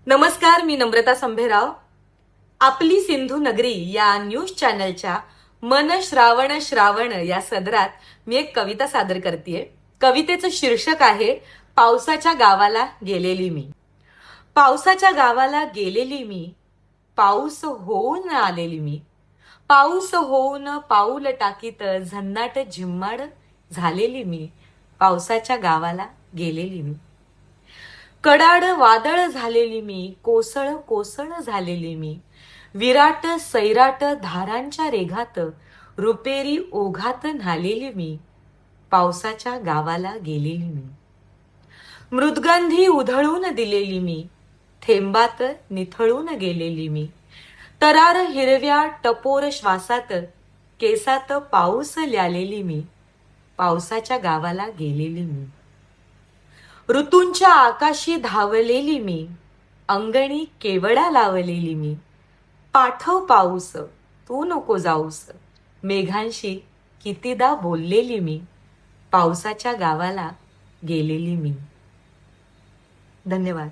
नमस्कार, मी नम्रता संभेराव. आपली सिंधू नगरी या न्यूज चॅनलच्या मन श्रावण श्रावण या सदरात मी एक कविता सादर करतेय. कवितेचं शीर्षक आहे पावसाच्या गावाला गेलेली मी. पावसाच्या गावाला गेलेली मी, पाऊस होऊन आलेली मी. पाऊस होऊन पाऊल टाकीत झन्नाट झिम्माड झालेली मी. पावसाच्या गावाला गेलेली मी. कडाड वादळ झालेली मी, कोसळ कोसळ झालेली मी. विराट सैराट धारांच्या रेघात, रुपेरी ओघात न्हालेली मी. पावसाच्या गावाला गेलेली मी. मृदगंधी उधळून दिलेली मी, थेंबात निथळून गेलेली मी. तरार हिरव्या टपोर श्वासात, केसात पाऊस ल्यालेली मी. पावसाच्या गावाला गेलेली मी. ऋतूंच्या आकाशी धावलेली मी, अंगणी केवडा लावलेली मी. पाठव पाऊस, तू नको जाऊस, मेघांशी कितीदा बोललेली मी. पावसाच्या गावाला गेलेली मी. धन्यवाद.